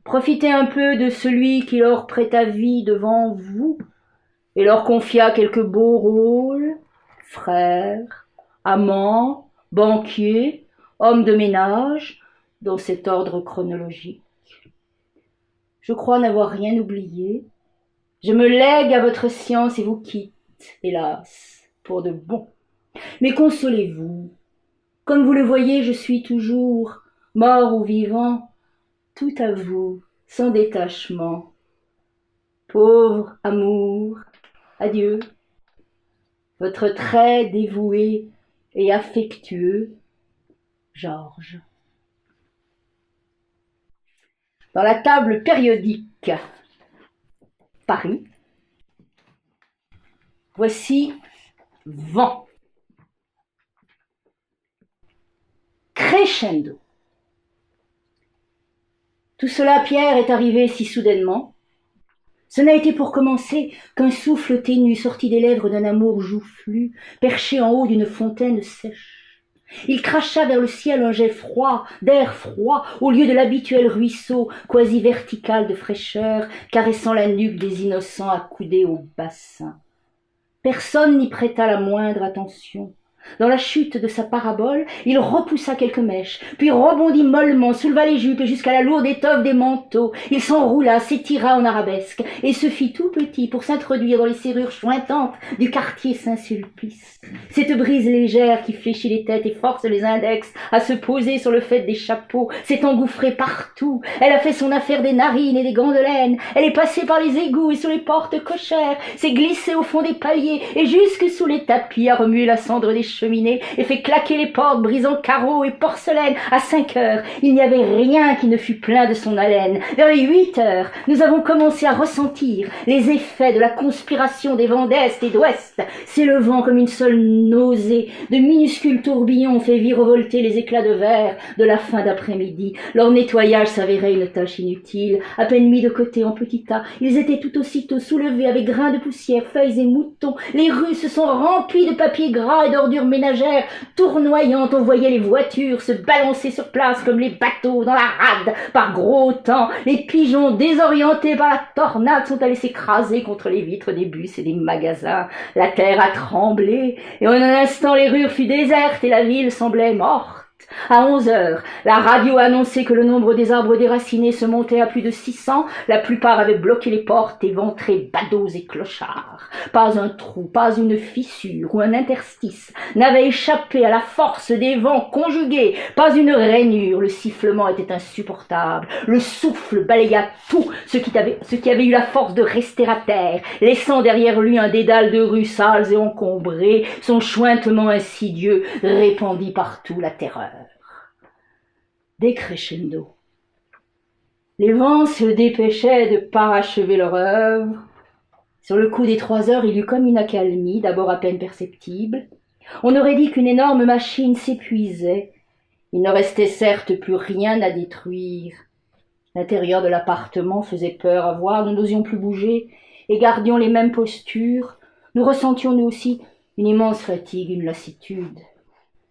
Profitez un peu de celui qui leur prêta vie devant vous et leur confia quelques beaux rôles, frère, amant, banquier, homme de ménage, dans cet ordre chronologique. Je crois n'avoir rien oublié. Je me lègue à votre science et vous quitte, hélas, pour de bon. Mais consolez-vous. Comme vous le voyez, je suis toujours, mort ou vivant, tout à vous, sans détachement. Pauvre amour, adieu. Votre très dévoué et affectueux Georges. dans la table périodique Paris, voici vent. Crescendo. Tout cela, Pierre, est arrivé si soudainement. Ce n'a été pour commencer qu'un souffle ténu sorti des lèvres d'un amour joufflu, perché en haut d'une fontaine sèche. Il cracha vers le ciel un jet froid, d'air froid, au lieu de l'habituel ruisseau quasi vertical de fraîcheur, caressant la nuque des innocents accoudés au bassin. Personne n'y prêta la moindre attention. Dans la chute de sa parabole, il repoussa quelques mèches, puis rebondit mollement, souleva les jupes jusqu'à la lourde étoffe des manteaux. Il s'enroula, s'étira en arabesque, et se fit tout petit pour s'introduire dans les serrures chointantes du quartier Saint-Sulpice. Cette brise légère qui fléchit les têtes et force les index à se poser sur le faîte des chapeaux s'est engouffrée partout. Elle a fait son affaire des narines et des gants de laine. Elle est passée par les égouts et sous les portes cochères, s'est glissée au fond des paliers et jusque sous les tapis, a remué la cendre des cheminée et fait claquer les portes, brisant carreaux et porcelaine. À 5 heures, il n'y avait rien qui ne fût plein de son haleine. Vers les 8 heures, nous avons commencé à ressentir les effets de la conspiration des vents d'Est et d'Ouest, s'élevant comme une seule nausée. De minuscules tourbillons ont fait virevolter les éclats de verre de la fin d'après-midi. Leur nettoyage s'avérait une tâche inutile. À peine mis de côté en petits tas, ils étaient tout aussitôt soulevés avec grains de poussière, feuilles et moutons. Les rues se sont remplies de papier gras et d'ordures ménagères tournoyantes. On voyait les voitures se balancer sur place comme les bateaux dans la rade par gros temps. Les pigeons désorientés par la tornade sont allés s'écraser contre les vitres des bus et des magasins. La terre a tremblé et en un instant les rues furent désertes et la ville semblait morte. À 11 heures, la radio a annoncé que le nombre des arbres déracinés se montait à plus de 600. La plupart avaient bloqué les portes, éventrés badauds et clochards. Pas un trou, pas une fissure ou un interstice n'avait échappé à la force des vents conjugués. Pas une rainure. Le sifflement était insupportable. Le souffle balaya tout ce qui avait eu la force de rester à terre, laissant derrière lui un dédale de rues sales et encombrées. Son chointement insidieux répandit partout la terreur. Décrescendo. Les vents se dépêchaient de parachever leur œuvre. Sur le coup des 3 heures, il y eut comme une accalmie, d'abord à peine perceptible. On aurait dit qu'une énorme machine s'épuisait. Il ne restait certes plus rien à détruire. L'intérieur de l'appartement faisait peur à voir, nous n'osions plus bouger et gardions les mêmes postures. Nous ressentions nous aussi une immense fatigue, une lassitude.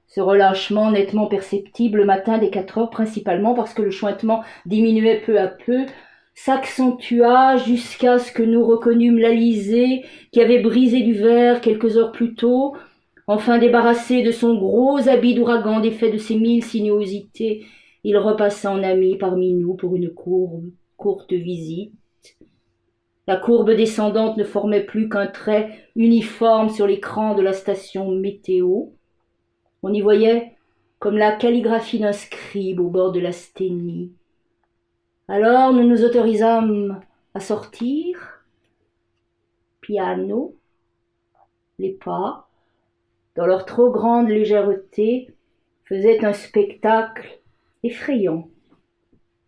Ce relâchement nettement perceptible le matin dès 4 heures, principalement parce que le chointement diminuait peu à peu, s'accentua jusqu'à ce que nous reconnûmes l'Alizé qui avait brisé du verre quelques heures plus tôt. Enfin débarrassé de son gros habit d'ouragan, défait de ses 1000 sinuosités, il repassa en ami parmi nous pour une courte visite. La courbe descendante ne formait plus qu'un trait uniforme sur l'écran de la station météo. On y voyait comme la calligraphie d'un scribe au bord de la sténie. Alors nous nous autorisâmes à sortir. Piano, les pas, dans leur trop grande légèreté, faisaient un spectacle effrayant.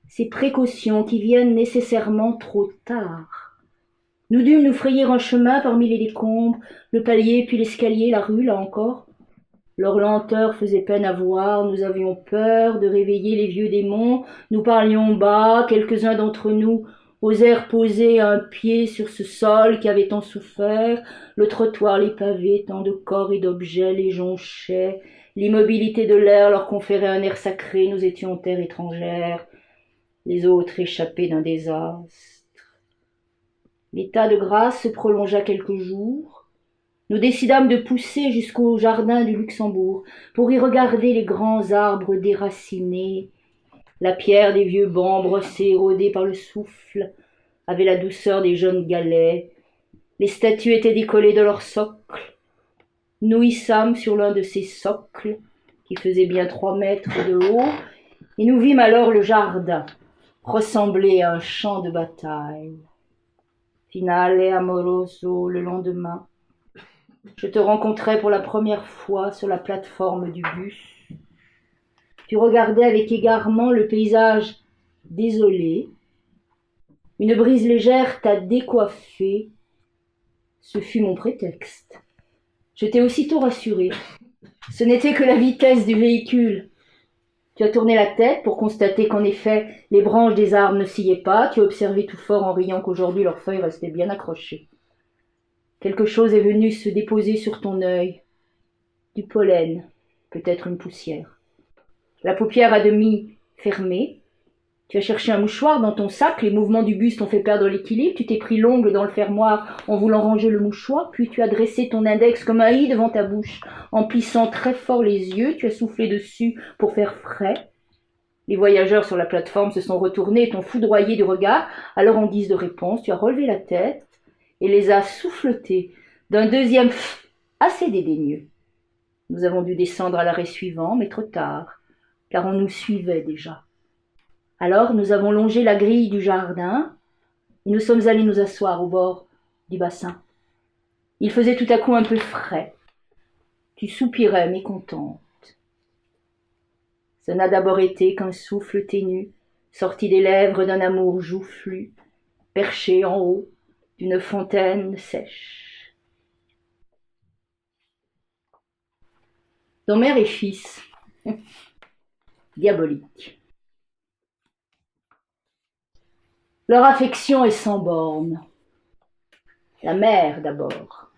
Ces précautions qui viennent nécessairement trop tard. Nous dûmes nous frayer un chemin parmi les décombres, le palier, puis l'escalier, la rue, là encore. Leur lenteur faisait peine à voir, nous avions peur de réveiller les vieux démons, nous parlions bas, quelques-uns d'entre nous osèrent poser un pied sur ce sol qui avait tant souffert, le trottoir, les pavés, tant de corps et d'objets les jonchaient, l'immobilité de l'air leur conférait un air sacré, nous étions terre étrangère, les autres échappés d'un désastre. L'état de grâce se prolongea quelques jours. Nous décidâmes de pousser jusqu'au jardin du Luxembourg pour y regarder les grands arbres déracinés. La pierre des vieux bancs brossés, érodés par le souffle, avait la douceur des jeunes galets. Les statues étaient décollées de leurs socles. Nous hissâmes sur l'un de ces socles, qui faisait bien 3 mètres de haut, et nous vîmes alors le jardin ressembler à un champ de bataille. Finale amoroso le lendemain. Je te rencontrai pour la première fois sur la plateforme du bus. Tu regardais avec égarement le paysage désolé Une brise légère t'a décoiffé. Ce fut mon prétexte. Je t'ai aussitôt rassuré. Ce n'était que la vitesse du véhicule. Tu as tourné la tête pour constater qu'en effet, les branches des arbres ne sciaient pas. Tu as observé tout fort en riant qu'aujourd'hui leurs feuilles restaient bien accrochées. Quelque chose est venu se déposer sur ton œil. Du pollen, peut-être une poussière. La paupière à demi fermée. Tu as cherché un mouchoir dans ton sac, les mouvements du buste t'ont fait perdre l'équilibre, tu t'es pris l'ongle dans le fermoir en voulant ranger le mouchoir, puis tu as dressé ton index comme un i devant ta bouche. En plissant très fort les yeux, tu as soufflé dessus pour faire frais. Les voyageurs sur la plateforme se sont retournés et t'ont foudroyé du regard. Alors en guise de réponse, tu as relevé la tête et les as souffletés d'un deuxième assez dédaigneux. Nous avons dû descendre à l'arrêt suivant, mais trop tard, car on nous suivait déjà. Alors nous avons longé la grille du jardin et nous sommes allés nous asseoir au bord du bassin. Il faisait tout à coup un peu frais. Tu soupirais, mécontente. Ce n'a d'abord été qu'un souffle ténu, sorti des lèvres d'un amour joufflu, perché en haut d'une fontaine sèche. Dans Mère et Fils, diabolique. Leur affection est sans borne. La mère d'abord.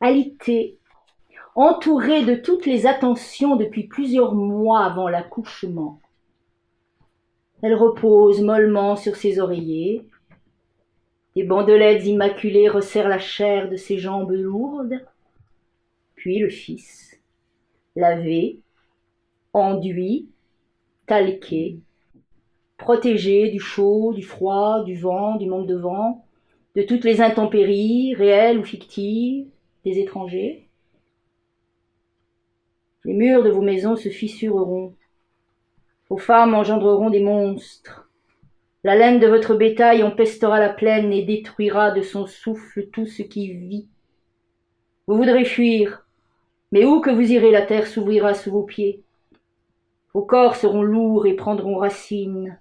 Alitée, entourée de toutes les attentions depuis plusieurs mois avant l'accouchement. Elle repose mollement sur ses oreillers. Des bandelettes immaculées resserrent la chair de ses jambes lourdes. Puis le fils, lavé, enduit, talqué, protégé du chaud, du froid, du vent, du manque de vent, de toutes les intempéries, réelles ou fictives, des étrangers. Les murs de vos maisons se fissureront. Vos femmes engendreront des monstres. La laine de votre bétail empestera la plaine et détruira de son souffle tout ce qui vit. Vous voudrez fuir, mais où que vous irez, la terre s'ouvrira sous vos pieds. Vos corps seront lourds et prendront racine.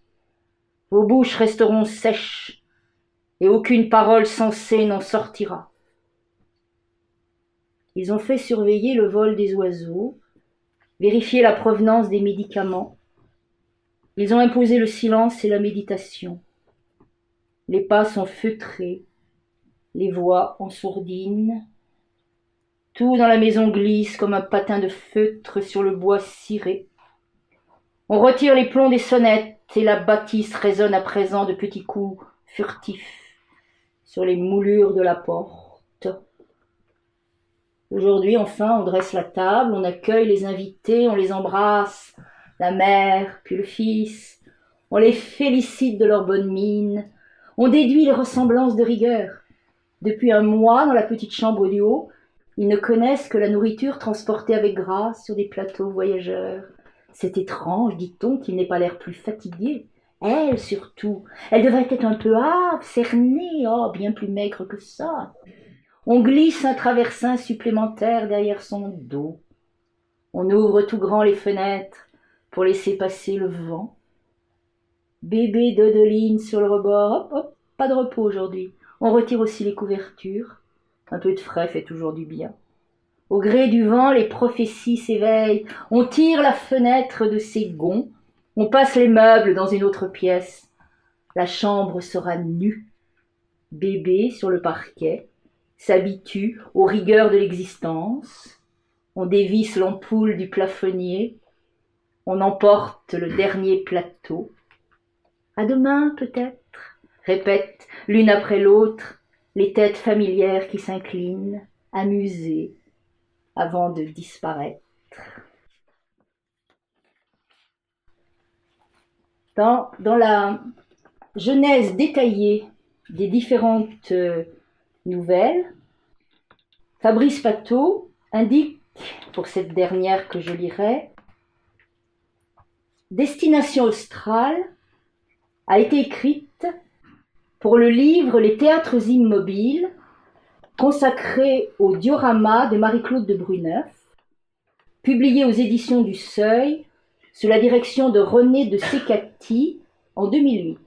Vos bouches resteront sèches, et aucune parole sensée n'en sortira. Ils ont fait surveiller le vol des oiseaux, vérifier la provenance des médicaments. Ils ont imposé le silence et la méditation. Les pas sont feutrés, les voix en sourdine. Tout dans la maison glisse comme un patin de feutre sur le bois ciré. On retire les plombs des sonnettes et la bâtisse résonne à présent de petits coups furtifs sur les moulures de la porte. Aujourd'hui, enfin, on dresse la table, on accueille les invités, on les embrasse, la mère, puis le fils. On les félicite de leur bonne mine. On déduit les ressemblances de rigueur. Depuis un mois, dans la petite chambre du haut, ils ne connaissent que la nourriture transportée avec grâce sur des plateaux voyageurs. C'est étrange, dit-on, qu'il n'ait pas l'air plus fatigué. Elle, surtout, elle devrait être un peu hâve, cernée, oh, bien plus maigre que ça. On glisse un traversin supplémentaire derrière son dos. On ouvre tout grand les fenêtres pour laisser passer le vent. Bébé dodeline sur le rebord, hop, hop, pas de repos aujourd'hui. On retire aussi les couvertures. Un peu de frais fait toujours du bien. Au gré du vent, les prophéties s'éveillent. On tire la fenêtre de ses gonds. On passe les meubles dans une autre pièce. La chambre sera nue. Bébé, sur le parquet, s'habitue aux rigueurs de l'existence. On dévisse l'ampoule du plafonnier. On emporte le dernier plateau. À demain, peut-être, répètent l'une après l'autre les têtes familières qui s'inclinent, amusées, avant de disparaître. Dans la genèse détaillée des différentes nouvelles, Fabrice Pateau indique, pour cette dernière que je lirai, Destination Australe a été écrite pour le livre Les théâtres immobiles, consacré au diorama de Marie-Claude de Bruneuf, publié aux éditions du Seuil, sous la direction de René de Sécati en 2008.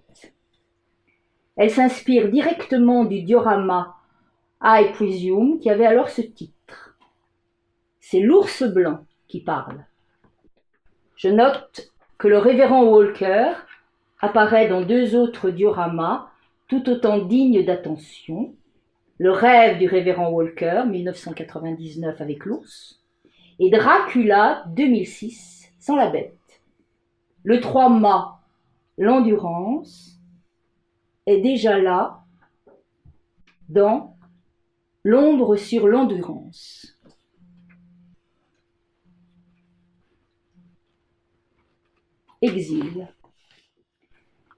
Elle s'inspire directement du diorama I Presume qui avait alors ce titre. C'est l'ours blanc qui parle. Je note que le révérend Walker apparaît dans deux autres dioramas tout autant dignes d'attention. Le rêve du révérend Walker, 1999 avec l'ours, et Dracula, 2006, sans la bête. Le 3 mâts, l'endurance, est déjà là dans L'ombre sur l'endurance. Exil.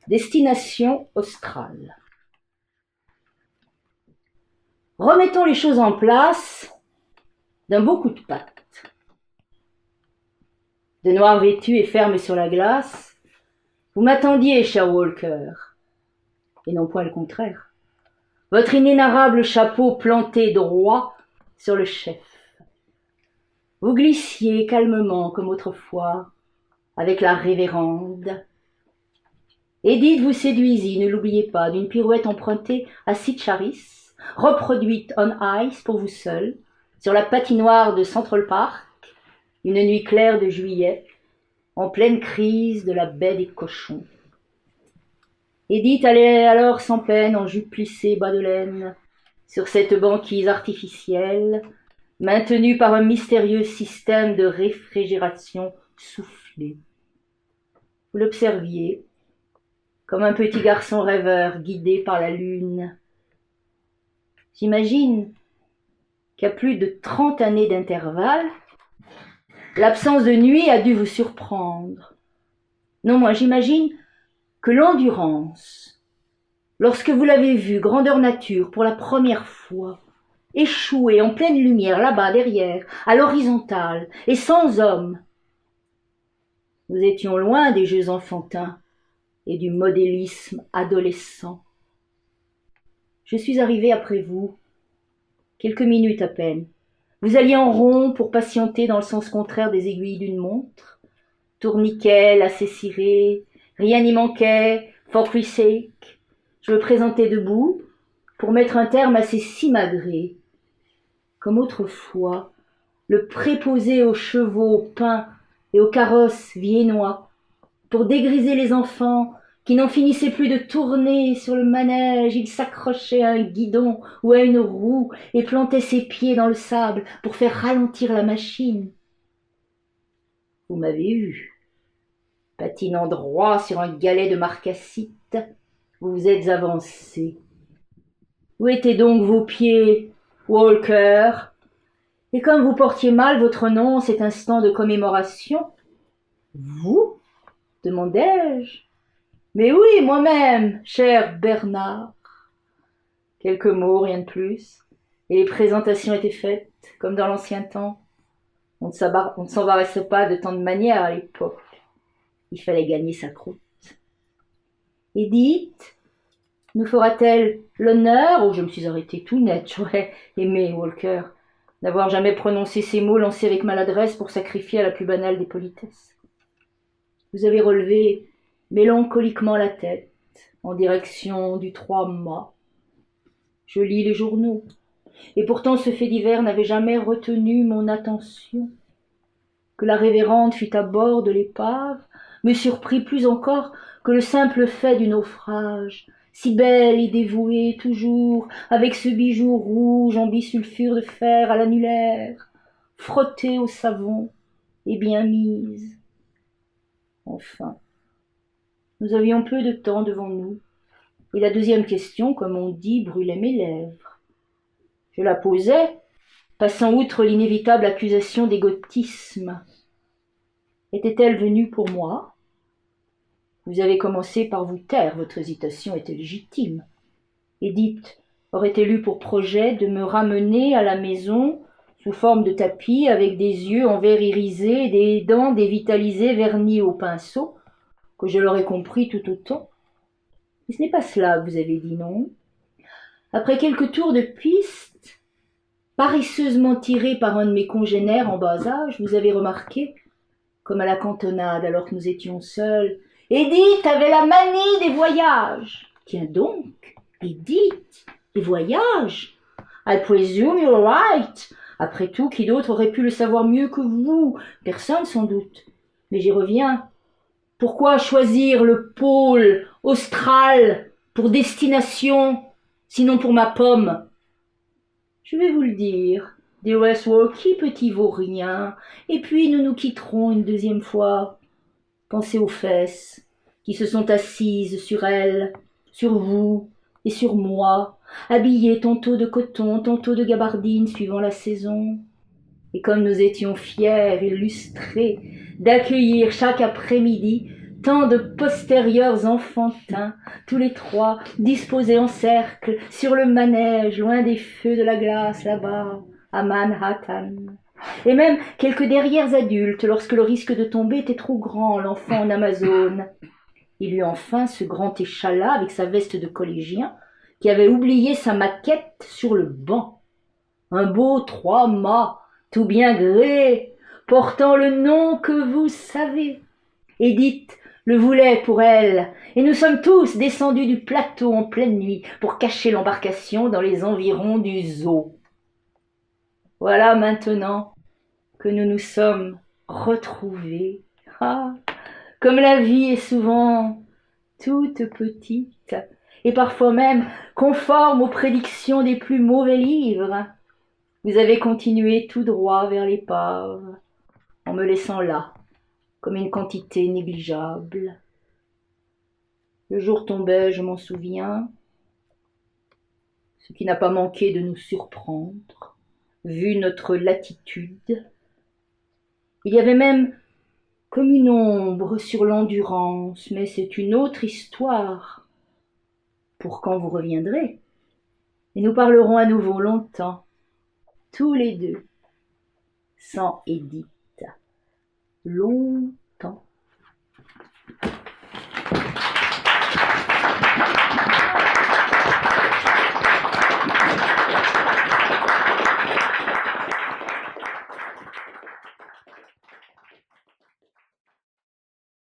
Destination australe. Remettons les choses en place d'un beau coup de patte. De noir vêtu et ferme sur la glace, vous m'attendiez, cher Walker, et non point le contraire. Votre inénarrable chapeau planté droit sur le chef. Vous glissiez calmement comme autrefois, avec la révérende. Edith vous séduisit, ne l'oubliez pas, d'une pirouette empruntée à Sid Charisse, reproduite on ice pour vous seul, sur la patinoire de Central Park, une nuit claire de juillet, en pleine crise de la baie des cochons. Edith allait alors sans peine en jupe plissée bas de laine, sur cette banquise artificielle, maintenue par un mystérieux système de réfrigération soufflée. Vous l'observiez, comme un petit garçon rêveur guidé par la lune. J'imagine qu'à plus de 30 années d'intervalle, l'absence de nuit a dû vous surprendre. Non, moi j'imagine que l'endurance, lorsque vous l'avez vue grandeur nature pour la première fois, échouée en pleine lumière là-bas derrière, à l'horizontale et sans homme, nous étions loin des jeux enfantins et du modélisme adolescent. Je suis arrivé après vous, quelques minutes à peine. Vous alliez en rond pour patienter dans le sens contraire des aiguilles d'une montre. Tourniquet, lacet ciré, rien n'y manquait, for Christ's sake. Je me présentais debout pour mettre un terme à ces simagrées. Comme autrefois, le préposé aux chevaux peints et aux carrosses viennois, pour dégriser les enfants qui n'en finissaient plus de tourner sur le manège. Il s'accrochait à un guidon ou à une roue et plantait ses pieds dans le sable pour faire ralentir la machine. Vous m'avez vu, patinant droit sur un galet de marcassite, vous vous êtes avancé. Où étaient donc vos pieds, Walker? Et comme vous portiez mal votre nom en cet instant de commémoration, vous? Demandai-je. Mais oui, moi-même, cher Bernard. Quelques mots, rien de plus, et les présentations étaient faites, comme dans l'ancien temps. On ne s'embarrassait pas de tant de manières à l'époque. Il fallait gagner sa croûte. Edith nous fera-t-elle l'honneur? Oh, je me suis arrêtée tout net. J'aurais aimé, Walker, n'avoir jamais prononcé ces mots lancés avec maladresse pour sacrifier à la plus banale des politesses. Vous avez relevé mélancoliquement la tête en direction du 3 mâts. Je lis les journaux, et pourtant ce fait divers n'avait jamais retenu mon attention. Que la révérende fût à bord de l'épave me surprit plus encore que le simple fait du naufrage, si belle et dévouée toujours, avec ce bijou rouge en bisulfure de fer à l'annulaire, frottée au savon et bien mise. Enfin, nous avions peu de temps devant nous, et la deuxième question, comme on dit, brûlait mes lèvres. Je la posais, passant outre l'inévitable accusation d'égotisme. Était-elle venue pour moi? Vous avez commencé par vous taire, votre hésitation était légitime. Edith aurait-elle eu pour projet de me ramener à la maison sous forme de tapis, avec des yeux en verre irisé et des dents dévitalisées vernies au pinceau, que je l'aurais compris tout autant? Mais ce n'est pas cela que vous avez dit, non? Après quelques tours de piste, paresseusement tirés par un de mes congénères en bas âge, vous avez remarqué, comme à la cantonade alors que nous étions seuls, Edith avait la manie des voyages. Tiens donc, Edith, les voyages. I presume you're right. Après tout, qui d'autre aurait pu le savoir mieux que vous? Personne sans doute. Mais j'y reviens. Pourquoi choisir le pôle austral pour destination, sinon pour ma pomme? Je vais vous le dire, dearest Walkie, petit vaurien, et puis nous nous quitterons une deuxième fois. Pensez aux fesses qui se sont assises sur elle, sur vous et sur moi, habillées tantôt de coton, tantôt de gabardine, suivant la saison. Et comme nous étions fiers et lustrés d'accueillir chaque après-midi tant de postérieurs enfantins, tous les trois disposés en cercle sur le manège, loin des feux de la glace là-bas, à Manhattan. Et même quelques derrières adultes, lorsque le risque de tomber était trop grand, l'enfant en Amazone. Il eut enfin ce grand échalas avec sa veste de collégien, qui avait oublié sa maquette sur le banc. Un beau 3-mâts, tout bien gréé, portant le nom que vous savez. Edith le voulait pour elle, et nous sommes tous descendus du plateau en pleine nuit pour cacher l'embarcation dans les environs du zoo. Voilà maintenant que nous nous sommes retrouvés. Ah, comme la vie est souvent toute petite, et parfois même conforme aux prédictions des plus mauvais livres. Vous avez continué tout droit vers l'épave, en me laissant là, comme une quantité négligeable. Le jour tombait, je m'en souviens, ce qui n'a pas manqué de nous surprendre, vu notre latitude. Il y avait même comme une ombre sur l'endurance, mais c'est une autre histoire, pour quand vous reviendrez, et nous parlerons à nouveau longtemps, tous les deux, sans Edith. Longtemps.